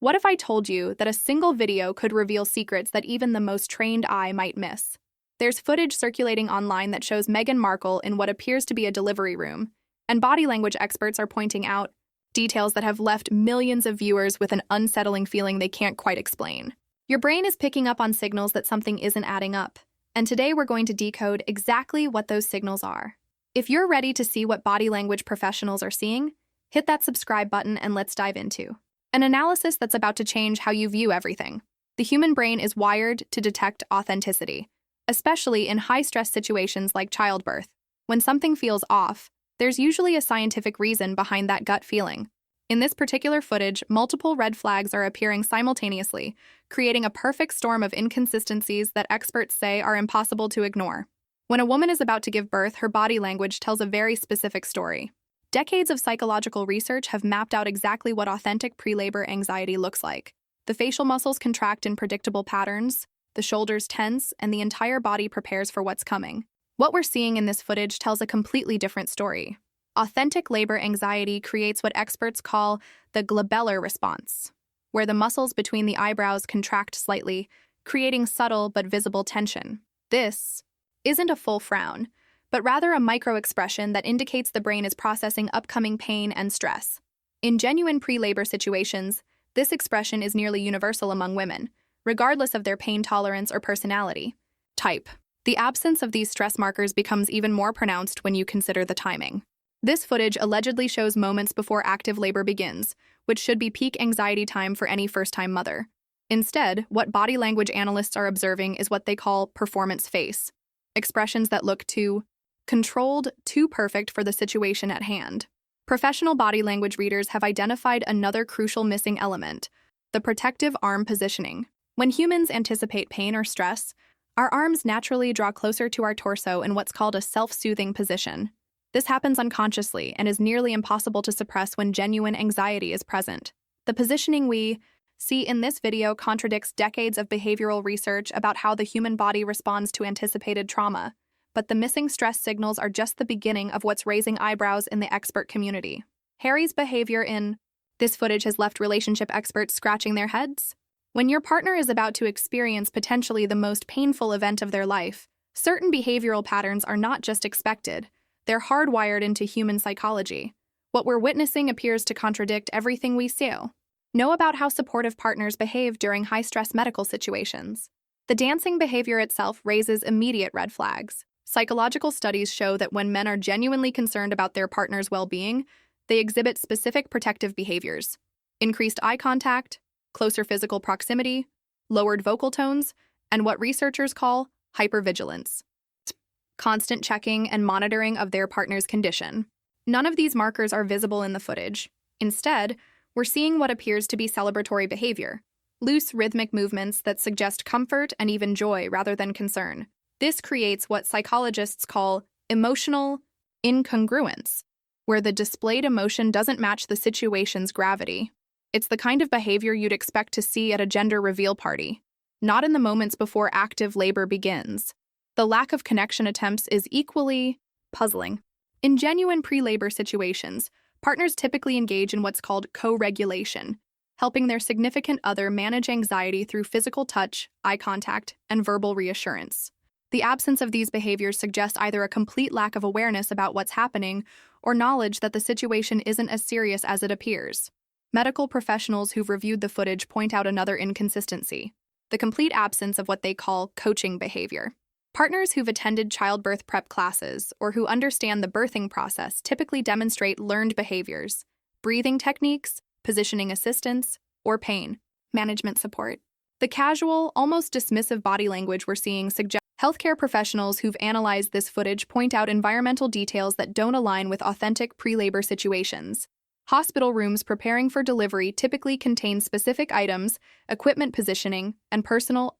What if I told you that a single video could reveal secrets that even the most trained eye might miss? There's footage circulating online that shows Meghan Markle in what appears to be a delivery room, and body language experts are pointing out details that have left millions of viewers with an unsettling feeling they can't quite explain. Your brain is picking up on signals that something isn't adding up, and today we're going to decode exactly what those signals are. If you're ready to see what body language professionals are seeing, hit that subscribe button and let's dive into an analysis that's about to change how you view everything. The human brain is wired to detect authenticity, especially in high-stress situations like childbirth. When something feels off, there's usually a scientific reason behind that gut feeling. In this particular footage, multiple red flags are appearing simultaneously, creating a perfect storm of inconsistencies that experts say are impossible to ignore. When a woman is about to give birth, her body language tells a very specific story. Decades of psychological research have mapped out exactly what authentic pre-labor anxiety looks like. The facial muscles contract in predictable patterns, the shoulders tense, and the entire body prepares for what's coming. What we're seeing in this footage tells a completely different story. Authentic labor anxiety creates what experts call the glabellar response, where the muscles between the eyebrows contract slightly, creating subtle but visible tension. This isn't a full frown, but rather a micro-expression that indicates the brain is processing upcoming pain and stress. In genuine pre-labor situations, this expression is nearly universal among women, regardless of their pain tolerance or personality type. The absence of these stress markers becomes even more pronounced when you consider the timing. This footage allegedly shows moments before active labor begins, which should be peak anxiety time for any first-time mother. Instead, what body language analysts are observing is what they call performance face, expressions that look too controlled, too perfect for the situation at hand. Professional body language readers have identified another crucial missing element: the protective arm positioning. When humans anticipate pain or stress, our arms naturally draw closer to our torso in what's called a self-soothing position. This happens unconsciously and is nearly impossible to suppress when genuine anxiety is present. The positioning we see in this video contradicts decades of behavioral research about how the human body responds to anticipated trauma, but the missing stress signals are just the beginning of what's raising eyebrows in the expert community. Harry's behavior in this footage has left relationship experts scratching their heads. When your partner is about to experience potentially the most painful event of their life, certain behavioral patterns are not just expected, they're hardwired into human psychology. What we're witnessing appears to contradict everything we see. Know about how supportive partners behave during high-stress medical situations. The dancing behavior itself raises immediate red flags. Psychological studies show that when men are genuinely concerned about their partner's well-being, they exhibit specific protective behaviors: increased eye contact, closer physical proximity, lowered vocal tones, and what researchers call hypervigilance, constant checking and monitoring of their partner's condition. None of these markers are visible in the footage. Instead, we're seeing what appears to be celebratory behavior, loose rhythmic movements that suggest comfort and even joy rather than concern. This creates what psychologists call emotional incongruence, where the displayed emotion doesn't match the situation's gravity. It's the kind of behavior you'd expect to see at a gender reveal party, not in the moments before active labor begins. The lack of connection attempts is equally puzzling. In genuine pre-labor situations, partners typically engage in what's called co-regulation, helping their significant other manage anxiety through physical touch, eye contact, and verbal reassurance. The absence of these behaviors suggests either a complete lack of awareness about what's happening or knowledge that the situation isn't as serious as it appears. Medical professionals who've reviewed the footage point out another inconsistency: the complete absence of what they call coaching behavior. Partners who've attended childbirth prep classes or who understand the birthing process typically demonstrate learned behaviors: breathing techniques, positioning assistance, or pain management support. The casual, almost dismissive body language we're seeing suggests healthcare professionals who've analyzed this footage point out environmental details that don't align with authentic pre-labor situations. Hospital rooms preparing for delivery typically contain specific items, equipment positioning, and personal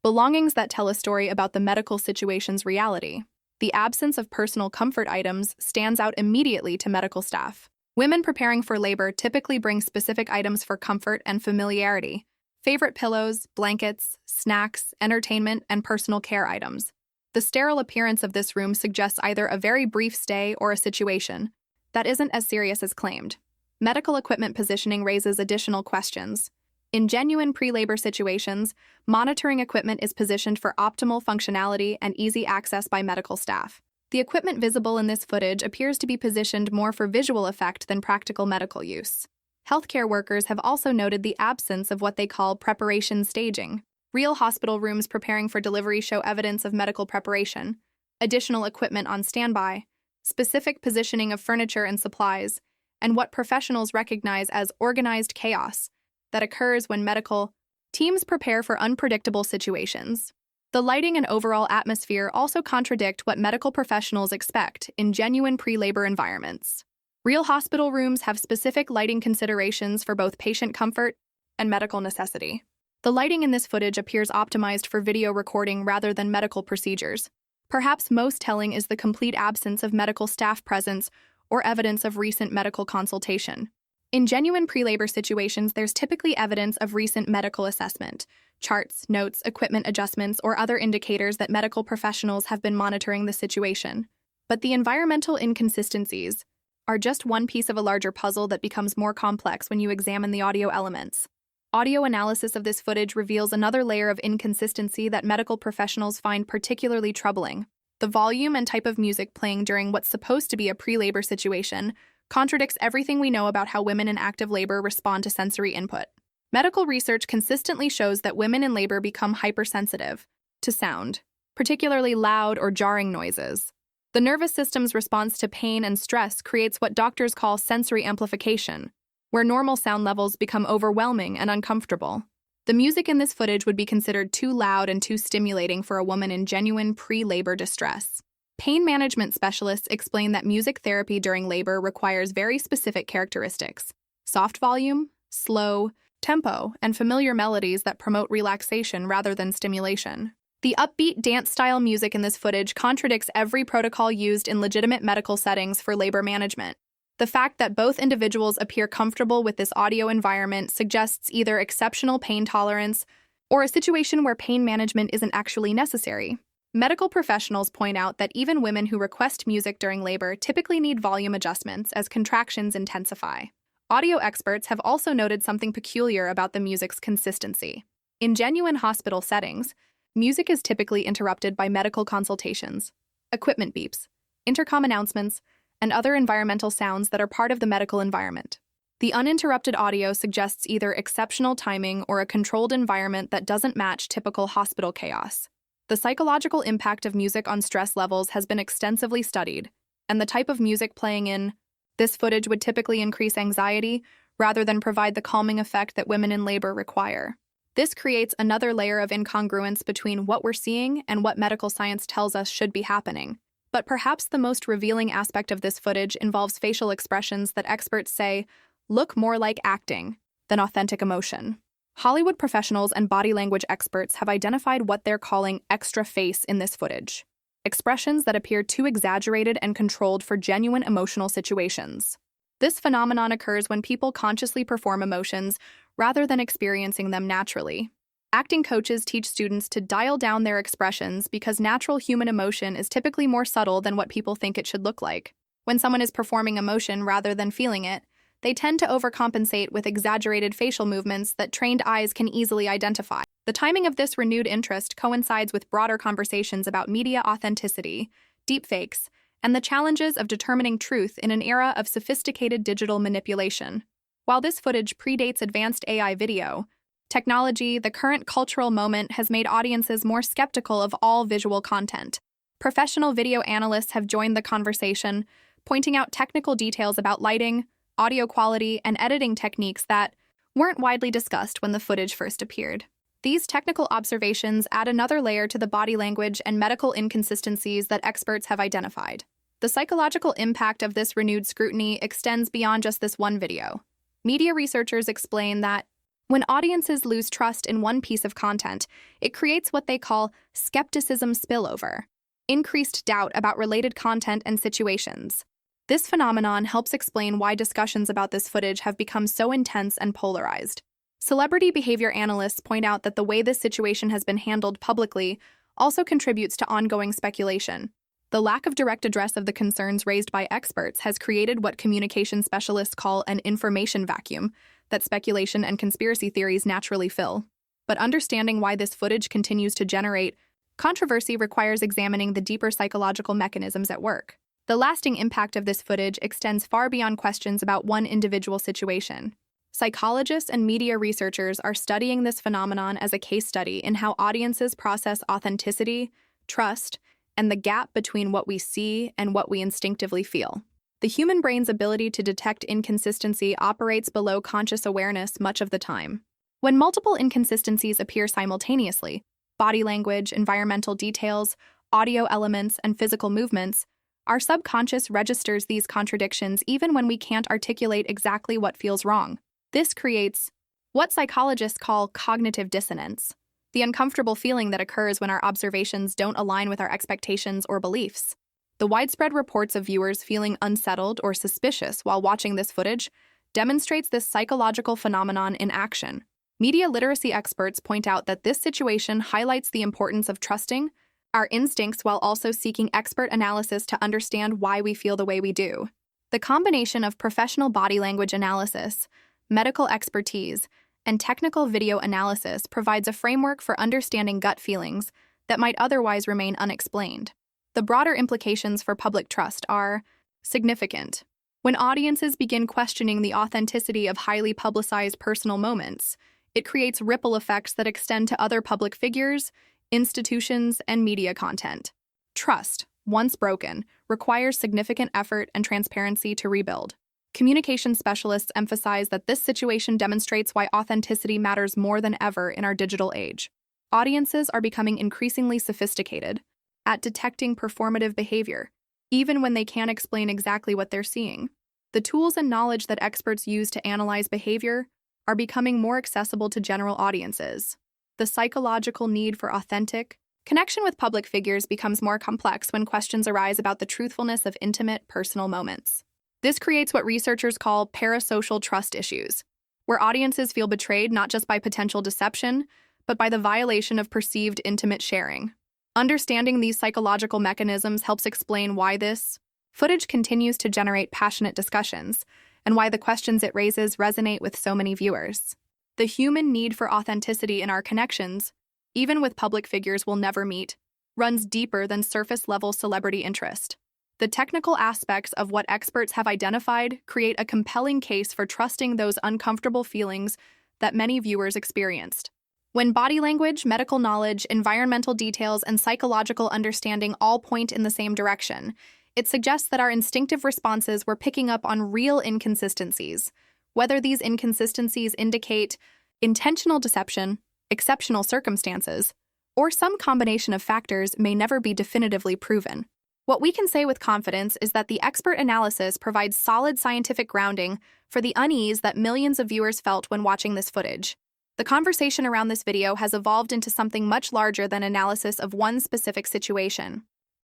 belongings that tell a story about the medical situation's reality. The absence of personal comfort items stands out immediately to medical staff. Women preparing for labor typically bring specific items for comfort and familiarity: favorite pillows, blankets, snacks, entertainment, and personal care items. The sterile appearance of this room suggests either a very brief stay or a situation that isn't as serious as claimed. Medical equipment positioning raises additional questions. In genuine pre-labor situations, monitoring equipment is positioned for optimal functionality and easy access by medical staff. The equipment visible in this footage appears to be positioned more for visual effect than practical medical use. Healthcare workers have also noted the absence of what they call preparation staging. Real hospital rooms preparing for delivery show evidence of medical preparation, additional equipment on standby, specific positioning of furniture and supplies, and what professionals recognize as organized chaos that occurs when medical teams prepare for unpredictable situations. The lighting and overall atmosphere also contradict what medical professionals expect in genuine pre-labor environments. Real hospital rooms have specific lighting considerations for both patient comfort and medical necessity. The lighting in this footage appears optimized for video recording rather than medical procedures. Perhaps most telling is the complete absence of medical staff presence or evidence of recent medical consultation. In genuine pre-labor situations, there's typically evidence of recent medical assessment, charts, notes, equipment adjustments, or other indicators that medical professionals have been monitoring the situation. But the environmental inconsistencies are just one piece of a larger puzzle that becomes more complex when you examine the audio elements. Audio analysis of this footage reveals another layer of inconsistency that medical professionals find particularly troubling. The volume and type of music playing during what's supposed to be a pre-labor situation contradicts everything we know about how women in active labor respond to sensory input. Medical research consistently shows that women in labor become hypersensitive to sound, particularly loud or jarring noises. The nervous system's response to pain and stress creates what doctors call sensory amplification, where normal sound levels become overwhelming and uncomfortable. The music in this footage would be considered too loud and too stimulating for a woman in genuine pre-labor distress. Pain management specialists explain that music therapy during labor requires very specific characteristics: soft volume, slow, tempo, and familiar melodies that promote relaxation rather than stimulation. The upbeat dance-style music in this footage contradicts every protocol used in legitimate medical settings for labor management. The fact that both individuals appear comfortable with this audio environment suggests either exceptional pain tolerance or a situation where pain management isn't actually necessary. Medical professionals point out that even women who request music during labor typically need volume adjustments as contractions intensify. Audio experts have also noted something peculiar about the music's consistency. In genuine hospital settings, music is typically interrupted by medical consultations, equipment beeps, intercom announcements, and other environmental sounds that are part of the medical environment. The uninterrupted audio suggests either exceptional timing or a controlled environment that doesn't match typical hospital chaos. The psychological impact of music on stress levels has been extensively studied, and the type of music playing in this footage would typically increase anxiety rather than provide the calming effect that women in labor require. This creates another layer of incongruence between what we're seeing and what medical science tells us should be happening. But perhaps the most revealing aspect of this footage involves facial expressions that experts say look more like acting than authentic emotion. Hollywood professionals and body language experts have identified what they're calling extra face in this footage, expressions that appear too exaggerated and controlled for genuine emotional situations. This phenomenon occurs when people consciously perform emotions rather than experiencing them naturally. Acting coaches teach students to dial down their expressions because natural human emotion is typically more subtle than what people think it should look like. When someone is performing emotion rather than feeling it, they tend to overcompensate with exaggerated facial movements that trained eyes can easily identify. The timing of this renewed interest coincides with broader conversations about media authenticity, deepfakes, and the challenges of determining truth in an era of sophisticated digital manipulation. While this footage predates advanced AI video, technology, the current cultural moment, has made audiences more skeptical of all visual content. Professional video analysts have joined the conversation, pointing out technical details about lighting, audio quality, and editing techniques that weren't widely discussed when the footage first appeared. These technical observations add another layer to the body language and medical inconsistencies that experts have identified. The psychological impact of this renewed scrutiny extends beyond just this one video. Media researchers explain that when audiences lose trust in one piece of content, it creates what they call skepticism spillover, increased doubt about related content and situations. This phenomenon helps explain why discussions about this footage have become so intense and polarized. Celebrity behavior analysts point out that the way this situation has been handled publicly also contributes to ongoing speculation. The lack of direct address of the concerns raised by experts has created what communication specialists call an information vacuum that speculation and conspiracy theories naturally fill. But understanding why this footage continues to generate controversy requires examining the deeper psychological mechanisms at work. The lasting impact of this footage extends far beyond questions about one individual situation. Psychologists and media researchers are studying this phenomenon as a case study in how audiences process authenticity, trust, and the gap between what we see and what we instinctively feel. The human brain's ability to detect inconsistency operates below conscious awareness much of the time. When multiple inconsistencies appear simultaneously, body language, environmental details, audio elements, and physical movements, our subconscious registers these contradictions even when we can't articulate exactly what feels wrong. This creates what psychologists call cognitive dissonance, the uncomfortable feeling that occurs when our observations don't align with our expectations or beliefs. The widespread reports of viewers feeling unsettled or suspicious while watching this footage demonstrates this psychological phenomenon in action. Media literacy experts point out that this situation highlights the importance of trusting our instincts while also seeking expert analysis to understand why we feel the way we do. The combination of professional body language analysis, medical expertise, and technical video analysis provides a framework for understanding gut feelings that might otherwise remain unexplained. The broader implications for public trust are significant. When audiences begin questioning the authenticity of highly publicized personal moments, it creates ripple effects that extend to other public figures, institutions, and media content. Trust, once broken, requires significant effort and transparency to rebuild. Communication specialists emphasize that this situation demonstrates why authenticity matters more than ever in our digital age. Audiences are becoming increasingly sophisticated at detecting performative behavior, even when they can't explain exactly what they're seeing. The tools and knowledge that experts use to analyze behavior are becoming more accessible to general audiences. The psychological need for authentic connection with public figures becomes more complex when questions arise about the truthfulness of intimate, personal moments. This creates what researchers call parasocial trust issues, where audiences feel betrayed not just by potential deception, but by the violation of perceived intimate sharing. Understanding these psychological mechanisms helps explain why this footage continues to generate passionate discussions, and why the questions it raises resonate with so many viewers. The human need for authenticity in our connections, even with public figures we'll never meet, runs deeper than surface-level celebrity interest. The technical aspects of what experts have identified create a compelling case for trusting those uncomfortable feelings that many viewers experienced. When body language, medical knowledge, environmental details, and psychological understanding all point in the same direction, it suggests that our instinctive responses were picking up on real inconsistencies. Whether these inconsistencies indicate intentional deception, exceptional circumstances, or some combination of factors may never be definitively proven. What we can say with confidence is that the expert analysis provides solid scientific grounding for the unease that millions of viewers felt when watching this footage. The conversation around this video has evolved into something much larger than analysis of one specific situation.